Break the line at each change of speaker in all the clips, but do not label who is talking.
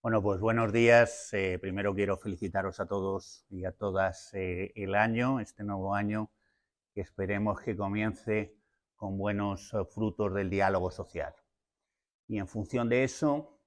Bueno, pues buenos días. Primero quiero felicitaros a todos y a todas este nuevo año, que esperemos que comience con buenos frutos del diálogo social. Y en función de eso,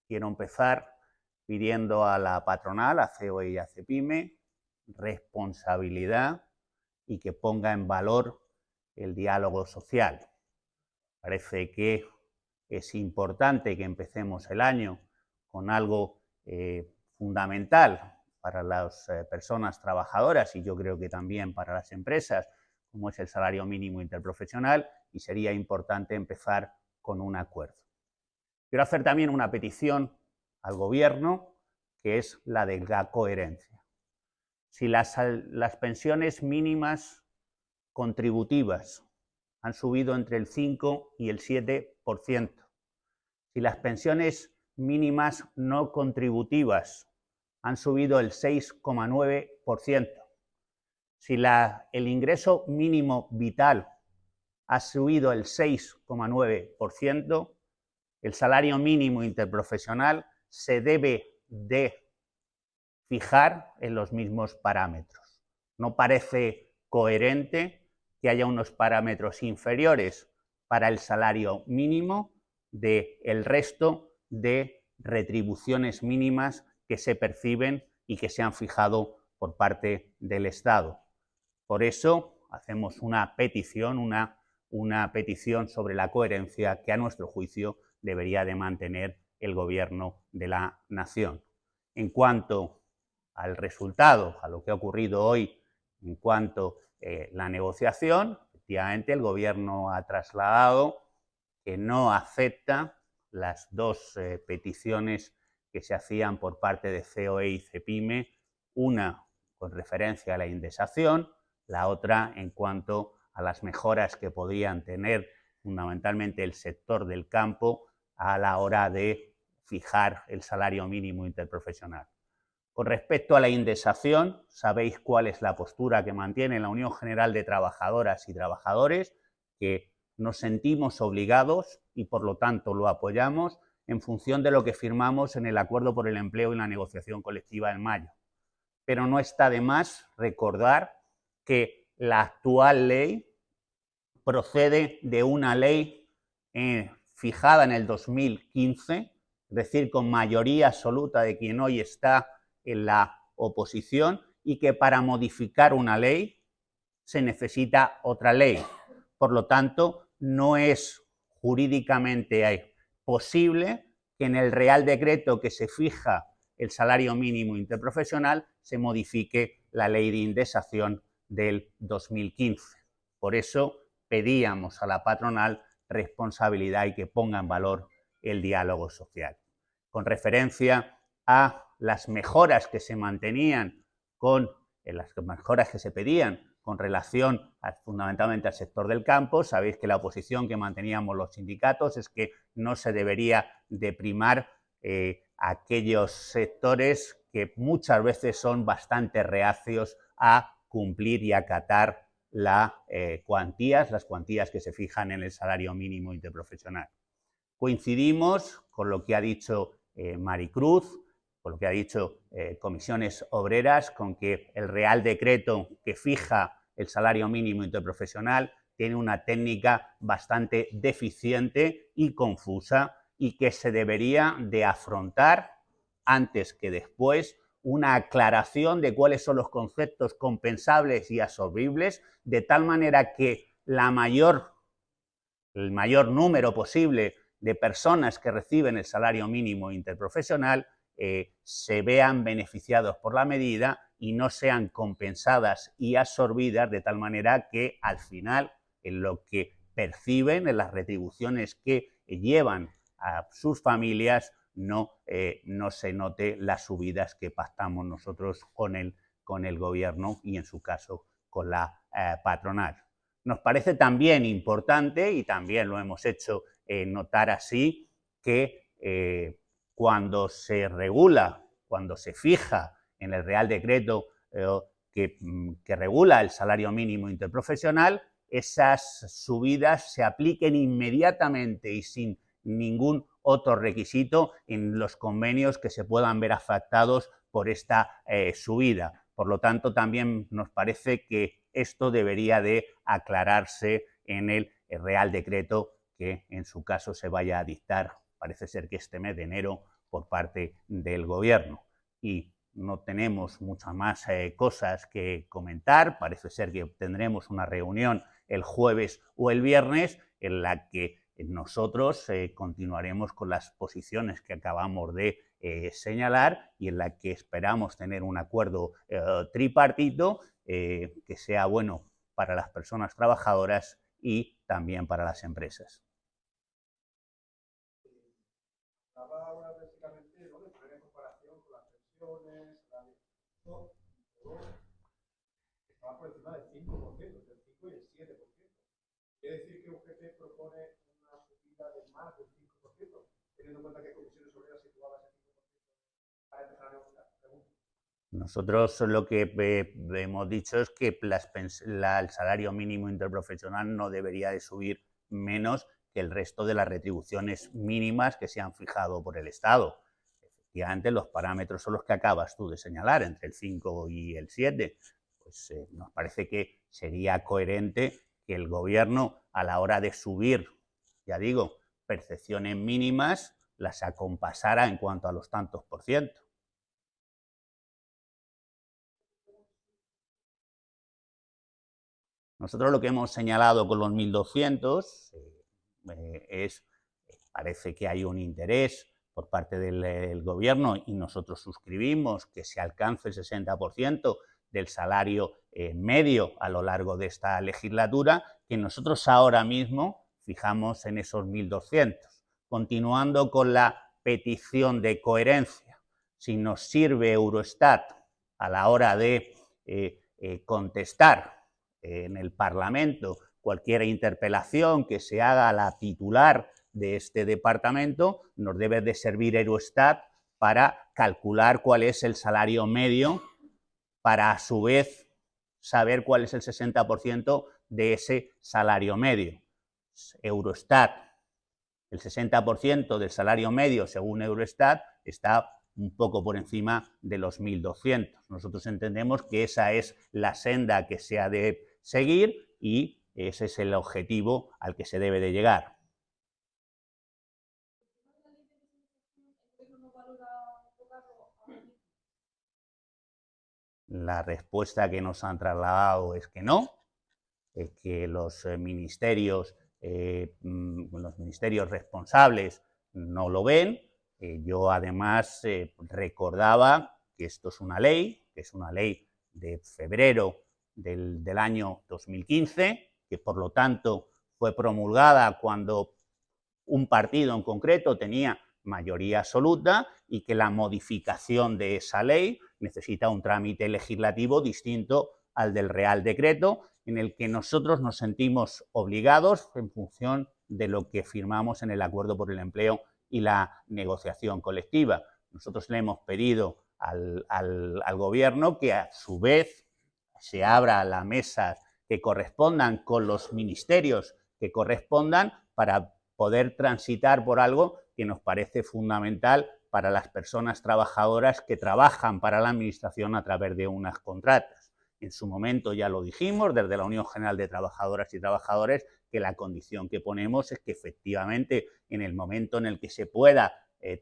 quiero empezar pidiendo a la patronal, a COE y a CEPIME, responsabilidad y que ponga en valor el diálogo social. Parece que es importante que empecemos el año con algo fundamental para las personas trabajadoras y yo creo que también para las empresas, como es el salario mínimo interprofesional, y sería importante empezar con un acuerdo. Quiero hacer también una petición al Gobierno, que es la de la coherencia. Si las pensiones mínimas contributivas han subido entre el 5 y el 7%, si las pensiones mínimas no contributivas han subido el 6,9%, si el ingreso mínimo vital ha subido el 6,9%, el salario mínimo interprofesional se debe de fijar en los mismos parámetros. No parece coherente que haya unos parámetros inferiores para el salario mínimo del resto de retribuciones mínimas que se perciben y que se han fijado por parte del Estado. Por eso hacemos una petición sobre la coherencia que a nuestro juicio debería de mantener el Gobierno de la Nación. En cuanto al resultado, a lo que ha ocurrido hoy en cuanto a la negociación, efectivamente el Gobierno ha trasladado que no acepta las dos peticiones que se hacían por parte de COE y CEPIME, una con referencia a la indexación, la otra en cuanto a las mejoras que podrían tener fundamentalmente el sector del campo a la hora de fijar el salario mínimo interprofesional. Con respecto a la indexación, sabéis cuál es la postura que mantiene la Unión General de Trabajadoras y Trabajadores, que nos sentimos obligados y por lo tanto lo apoyamos en función de lo que firmamos en el Acuerdo por el Empleo y la negociación colectiva en mayo. Pero no está de más recordar que la actual ley procede de una ley fijada en el 2015, es decir, con mayoría absoluta de quien hoy está en la oposición, y que para modificar una ley se necesita otra ley. Por lo tanto, no es jurídicamente posible que en el Real Decreto que se fija el salario mínimo interprofesional se modifique la ley de indexación del 2015. Por eso pedíamos a la patronal responsabilidad y que ponga en valor el diálogo social. Con referencia a las mejoras que se mantenían las mejoras que se pedían con relación fundamentalmente al sector del campo, sabéis que la oposición que manteníamos los sindicatos es que no se debería de primar aquellos sectores que muchas veces son bastante reacios a cumplir y acatar las cuantías que se fijan en el salario mínimo interprofesional. Coincidimos con lo que ha dicho Maricruz, con lo que ha dicho Comisiones Obreras, con que el Real Decreto que fija el salario mínimo interprofesional tiene una técnica bastante deficiente y confusa y que se debería de afrontar antes que después una aclaración de cuáles son los conceptos compensables y absorbibles, de tal manera que el mayor número posible de personas que reciben el salario mínimo interprofesional se vean beneficiados por la medida y no sean compensadas y absorbidas de tal manera que al final en lo que perciben, en las retribuciones que llevan a sus familias, no se note las subidas que pactamos nosotros con el Gobierno y en su caso con la patronal. Nos parece también importante, y también lo hemos hecho notar así, que cuando se regula, cuando se fija en el Real Decreto que regula el salario mínimo interprofesional, esas subidas se apliquen inmediatamente y sin ningún otro requisito en los convenios que se puedan ver afectados por esta subida. Por lo tanto, también nos parece que esto debería de aclararse en el Real Decreto que en su caso se vaya a dictar, parece ser que este mes de enero, por parte del Gobierno. Y no tenemos muchas más cosas que comentar. Parece ser que tendremos una reunión el jueves o el viernes en la que nosotros continuaremos con las posiciones que acabamos de señalar y en la que esperamos tener un acuerdo tripartito que sea bueno para las personas trabajadoras y también para las empresas.
Hablaba básicamente, ¿no?, de poner en comparación con las pensiones, estaba por encima del 5%, entre el 5 y el 7%. Quiere decir que UGT propone una subida de más del 5%, teniendo en cuenta que comisiones obreras situadas en 5% para empezar a negociar.
Nosotros lo que hemos dicho es que el salario mínimo interprofesional no debería de subir menos que el resto de las retribuciones mínimas que se han fijado por el Estado. Efectivamente, los parámetros son los que acabas tú de señalar, entre el 5 y el 7. Pues nos parece que sería coherente que el Gobierno, a la hora de subir, ya digo, percepciones mínimas, las acompasara en cuanto a los tantos por ciento. Nosotros lo que hemos señalado con los 1.200 parece que hay un interés por parte del Gobierno y nosotros suscribimos que se alcance el 60% del salario medio a lo largo de esta legislatura, que nosotros ahora mismo fijamos en esos 1.200. Continuando con la petición de coherencia, si nos sirve Eurostat a la hora de contestar en el Parlamento cualquier interpelación que se haga a la titular de este departamento, nos debe de servir Eurostat para calcular cuál es el salario medio, para a su vez saber cuál es el 60% de ese salario medio. Eurostat, el 60% del salario medio, según Eurostat, está un poco por encima de los 1.200. Nosotros entendemos que esa es la senda que se ha de seguir y ese es el objetivo al que se debe de llegar. La respuesta que nos han trasladado es que no, que los ministerios responsables no lo ven. Yo además recordaba que esto es una ley, que es una ley de febrero del año 2015, que por lo tanto fue promulgada cuando un partido en concreto tenía mayoría absoluta y que la modificación de esa ley necesita un trámite legislativo distinto al del Real Decreto, en el que nosotros nos sentimos obligados en función de lo que firmamos en el Acuerdo por el Empleo y la negociación colectiva. Nosotros le hemos pedido al Gobierno que a su vez se abra la mesa que correspondan con los ministerios que correspondan para poder transitar por algo que nos parece fundamental para las personas trabajadoras que trabajan para la Administración a través de unas contratas. En su momento ya lo dijimos desde la Unión General de Trabajadoras y Trabajadores, que la condición que ponemos es que efectivamente en el momento en el que se pueda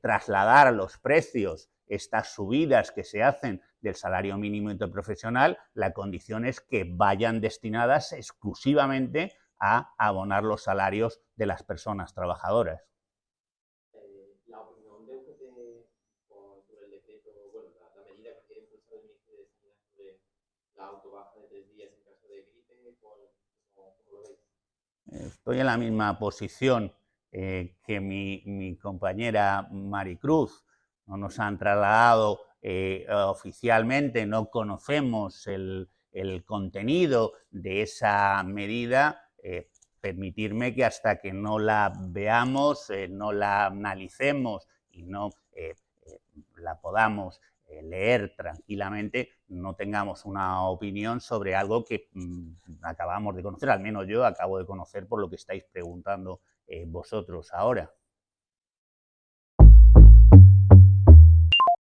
trasladar a los precios estas subidas que se hacen del salario mínimo interprofesional, la condición es que vayan destinadas exclusivamente a abonar los salarios de las personas trabajadoras.
La opinión de UGT sobre el decreto, bueno, la medida que quiere impulsar el Ministerio de Sanidad sobre la autobaja de 3 días en caso de gripe, ¿cómo lo veis?
Estoy en la misma posición que mi compañera Maricruz. No nos han trasladado oficialmente, no conocemos el contenido de esa medida. Permitirme que hasta que no la veamos, no la analicemos y no la podamos leer tranquilamente, no tengamos una opinión sobre algo que acabamos de conocer, al menos yo acabo de conocer por lo que estáis preguntando vosotros ahora.